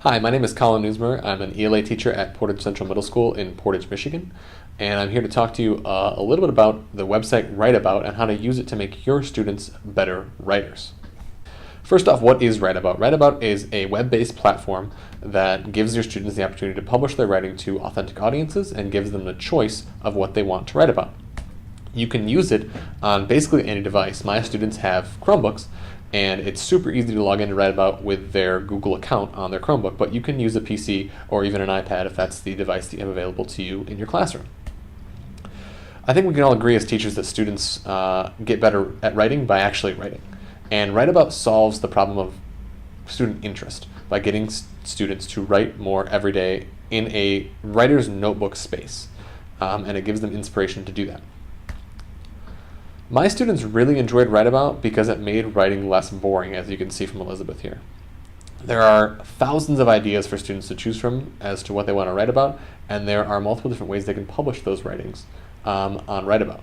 Hi, my name is Collin. I'm an ELA teacher at Portage Central Middle School in Portage, Michigan, and I'm here to talk to you a little bit about the website WriteAbout and how to use it to make your students better writers. First off, what is WriteAbout? WriteAbout is a web-based platform that gives your students the opportunity to publish their writing to authentic audiences and gives them the choice of what they want to write about. You can use it on basically any device. My students have Chromebooks, and it's super easy to log in to WriteAbout with their Google account on their Chromebook, but you can use a PC or even an iPad if that's the device that you have available to you in your classroom. I think we can all agree as teachers that students get better at writing by actually writing. And WriteAbout solves the problem of student interest by getting students to write more every day in a writer's notebook space, and it gives them inspiration to do that. My students really enjoyed WriteAbout because it made writing less boring, as you can see from Elizabeth here. There are thousands of ideas for students to choose from as to what they want to write about, and there are multiple different ways they can publish those writings on WriteAbout.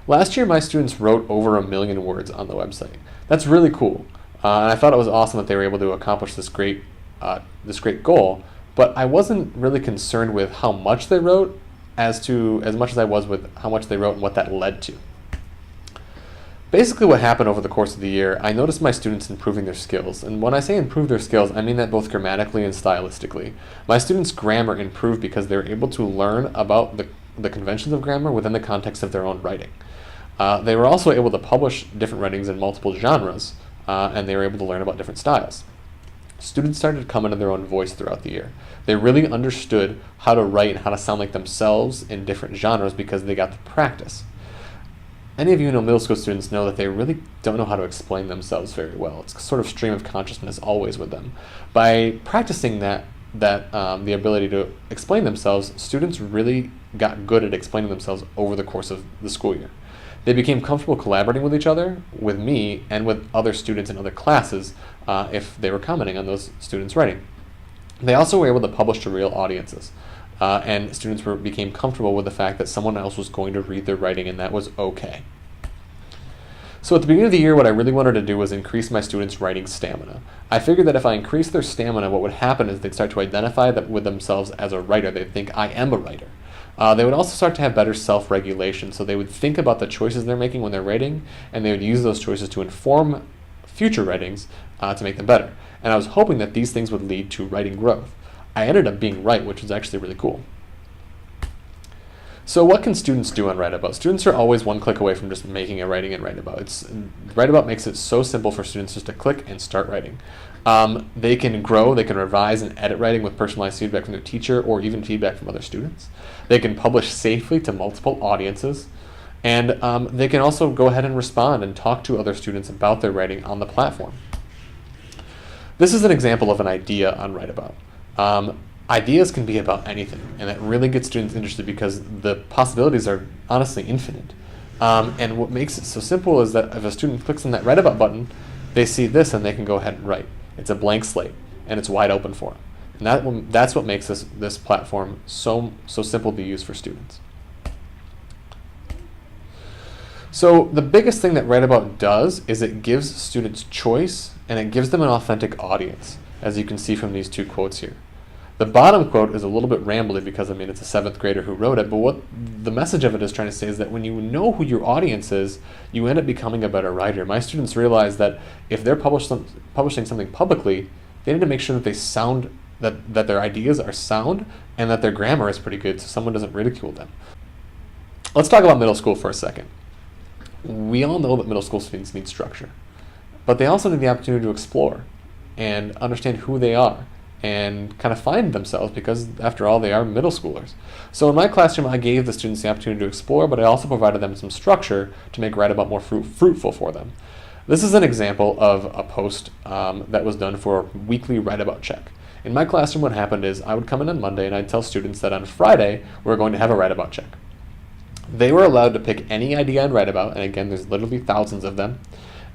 Last year, my students wrote over 1 million words on the website. That's really cool, and I thought it was awesome that they were able to accomplish this great goal, but I wasn't really concerned with how much they wrote as much as I was with how much they wrote and what that led to. Basically what happened over the course of the year, I noticed my students improving their skills. And when I say improve their skills, I mean that both grammatically and stylistically. My students' grammar improved because they were able to learn about the conventions of grammar within the context of their own writing. They were also able to publish different writings in multiple genres, and they were able to learn about different styles. Students started to come into their own voice throughout the year. They really understood how to write and how to sound like themselves in different genres because they got to practice. Any of you who know middle school students know that they really don't know how to explain themselves very well. It's sort of stream of consciousness always with them. By practicing the ability to explain themselves, students really got good at explaining themselves over the course of the school year. They became comfortable collaborating with each other, with me, and with other students in other classes if they were commenting on those students' writing. They also were able to publish to real audiences, and students became comfortable with the fact that someone else was going to read their writing, and that was okay. So at the beginning of the year, what I really wanted to do was increase my students' writing stamina. I figured that if I increased their stamina, what would happen is they'd start to identify with themselves as a writer. They'd think, I am a writer. They would also start to have better self-regulation, so they would think about the choices they're making when they're writing, and they would use those choices to inform future writings to make them better. And I was hoping that these things would lead to writing growth. I ended up being right, which was actually really cool. So what can students do on WriteAbout? Students are always one click away from just making a writing in WriteAbout. WriteAbout makes it so simple for students just to click and start writing. They can grow, they can revise and edit writing with personalized feedback from their teacher or even feedback from other students. They can publish safely to multiple audiences. And they can also go ahead and respond and talk to other students about their writing on the platform. This is an example of an idea on WriteAbout. Ideas can be about anything, and that really gets students interested because the possibilities are honestly infinite. And what makes it so simple is that if a student clicks on that WriteAbout button, they see this and they can go ahead and write. It's a blank slate, and it's wide open for them. And that's what makes this platform so simple to use for students. So the biggest thing that WriteAbout does is it gives students choice, and it gives them an authentic audience, as you can see from these two quotes here. The bottom quote is a little bit rambly because, it's a 7th grader who wrote it, but what the message of it is trying to say is that when you know who your audience is, you end up becoming a better writer. My students realize that if they're publishing something publicly, they need to make sure that that their ideas are sound and that their grammar is pretty good so someone doesn't ridicule them. Let's talk about middle school for a second. We all know that middle school students need structure, but they also need the opportunity to explore and understand who they are and kind of find themselves because, after all, they are middle schoolers. So in my classroom, I gave the students the opportunity to explore, but I also provided them some structure to make WriteAbout more fruitful for them. This is an example of a post that was done for a weekly WriteAbout check. In my classroom, what happened is I would come in on Monday and I'd tell students that on Friday, we're going to have a WriteAbout check. They were allowed to pick any idea on WriteAbout, and again, there's literally thousands of them,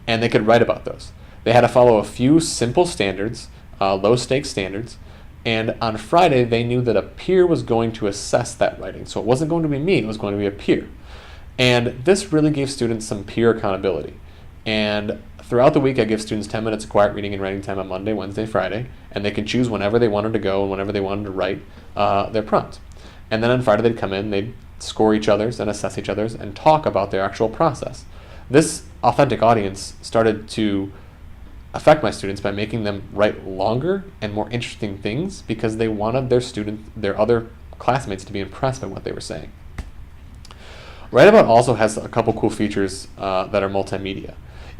and they could write about those. They had to follow a few simple standards, low-stakes standards, and on Friday, they knew that a peer was going to assess that writing. So it wasn't going to be me, it was going to be a peer. And this really gave students some peer accountability. And throughout the week, I give students 10 minutes of quiet reading and writing time on Monday, Wednesday, Friday, and they can choose whenever they wanted to go and whenever they wanted to write their prompt. And then on Friday, they'd come in, they'd score each other's and assess each other's and talk about their actual process. This authentic audience started to affect my students by making them write longer and more interesting things because they wanted their other classmates to be impressed by what they were saying. Writeabout also has a couple cool features that are multimedia.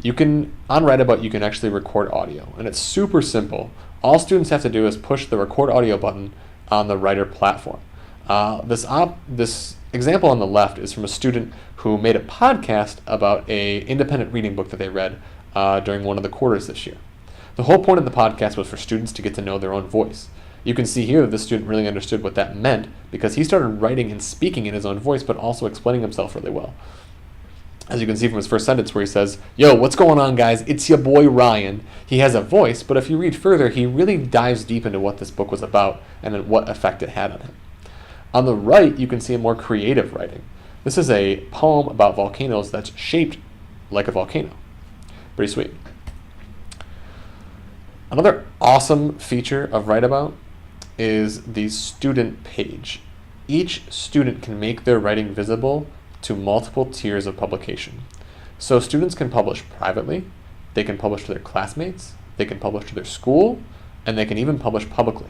On Writeabout, you can actually record audio, and it's super simple. All students have to do is push the record audio button on the Writer platform. This example on the left is from a student who made a podcast about an independent reading book that they read during one of the quarters this year. The whole point of the podcast was for students to get to know their own voice. You can see here that the student really understood what that meant because he started writing and speaking in his own voice, but also explaining himself really well. As you can see from his first sentence where he says, "Yo, what's going on, guys? It's your boy Ryan." He has a voice, but if you read further, he really dives deep into what this book was about and what effect it had on him. On the right, you can see a more creative writing. This is a poem about volcanoes that's shaped like a volcano. Pretty sweet. Another awesome feature of Writeabout is the student page. Each student can make their writing visible to multiple tiers of publication. So students can publish privately, they can publish to their classmates, they can publish to their school, and they can even publish publicly.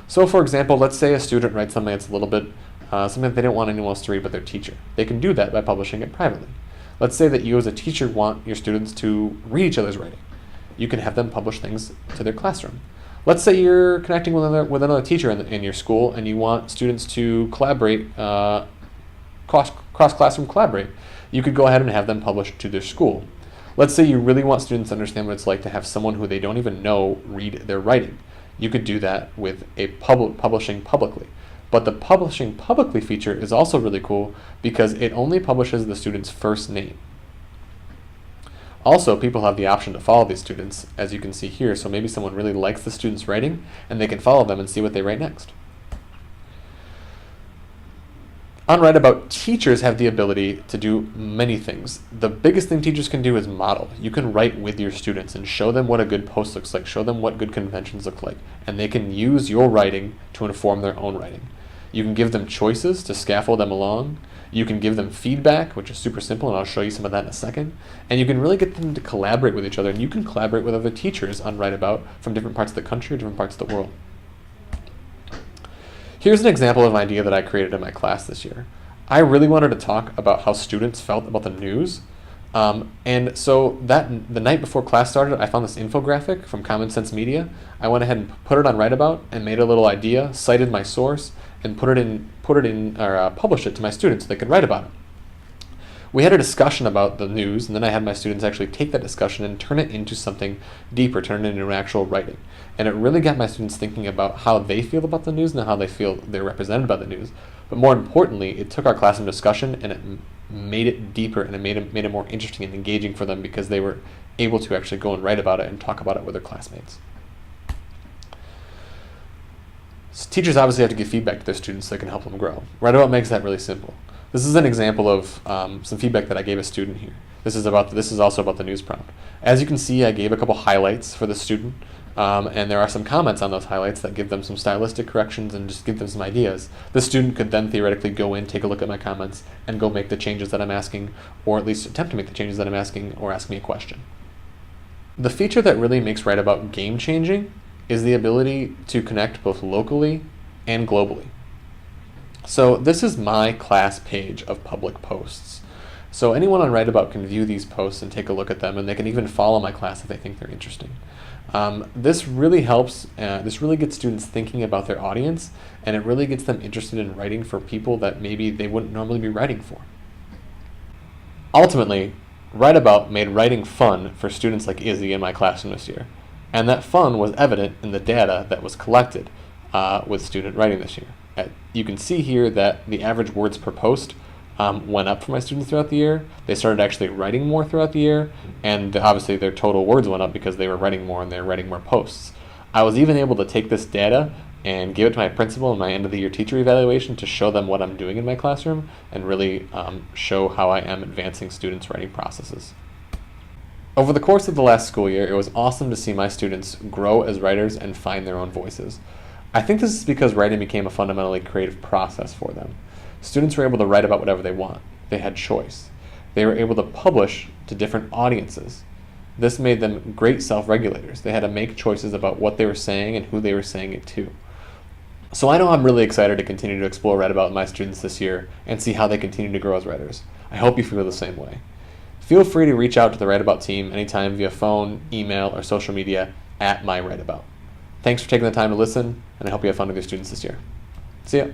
So for example, let's say a student writes something that's a little bit, something that they don't want anyone else to read but their teacher. They can do that by publishing it privately. Let's say that you as a teacher want your students to read each other's writing. You can have them publish things to their classroom. Let's say you're connecting with another teacher in your school and you want students to collaborate, cross-classroom collaborate. You could go ahead and have them publish to their school. Let's say you really want students to understand what it's like to have someone who they don't even know read their writing. You could do that with a publishing publicly. But the publishing publicly feature is also really cool because it only publishes the student's first name. Also, people have the option to follow these students, as you can see here, so maybe someone really likes the student's writing, and they can follow them and see what they write next. On Writeabout, teachers have the ability to do many things. The biggest thing teachers can do is model. You can write with your students and show them what a good post looks like, show them what good conventions look like, and they can use your writing to inform their own writing. You can give them choices to scaffold them along. You can give them feedback, which is super simple, and I'll show you some of that in a second. And you can really get them to collaborate with each other, and you can collaborate with other teachers on Writeabout from different parts of the country or different parts of the world. Here's an example of an idea that I created in my class this year. I really wanted to talk about how students felt about the news. And so the night before class started, I found this infographic from Common Sense Media. I went ahead and put it on Writeabout and made a little idea, cited my source, and published it to my students so they could write about it. We had a discussion about the news, and then I had my students actually take that discussion and turn it into something deeper, turn it into an actual writing. And it really got my students thinking about how they feel about the news and how they feel they're represented by the news. But more importantly, it took our classroom discussion and it made it deeper, and it made it more interesting and engaging for them because they were able to actually go and write about it and talk about it with their classmates. So teachers obviously have to give feedback to their students so they can help them grow. Writeabout makes that really simple. This is an example of some feedback that I gave a student here. This is also about the news prompt. As you can see, I gave a couple highlights for the student, and there are some comments on those highlights that give them some stylistic corrections and just give them some ideas. The student could then theoretically go in, take a look at my comments, and go make the changes that I'm asking, or at least attempt to make the changes that I'm asking, or ask me a question. The feature that really makes Writeabout game-changing is the ability to connect both locally and globally. So this is my class page of public posts. So anyone on Writeabout can view these posts and take a look at them, and they can even follow my class if they think they're interesting. This really helps, this really gets students thinking about their audience, and it really gets them interested in writing for people that maybe they wouldn't normally be writing for. Ultimately, Writeabout made writing fun for students like Izzy in my classroom this year. And that fun was evident in the data that was collected with student writing this year. You can see here that the average words per post went up for my students throughout the year. They started actually writing more throughout the year, and obviously their total words went up because they were writing more and they were writing more posts. I was even able to take this data and give it to my principal in my end of the year teacher evaluation to show them what I'm doing in my classroom and really show how I am advancing students' writing processes. Over the course of the last school year, it was awesome to see my students grow as writers and find their own voices. I think this is because writing became a fundamentally creative process for them. Students were able to write about whatever they want. They had choice. They were able to publish to different audiences. This made them great self-regulators. They had to make choices about what they were saying and who they were saying it to. So I know I'm really excited to continue to explore Write About with my students this year and see how they continue to grow as writers. I hope you feel the same way. Feel free to reach out to the Write About team anytime via phone, email, or social media @mywriteabout. Thanks for taking the time to listen, and I hope you have fun with your students this year. See ya.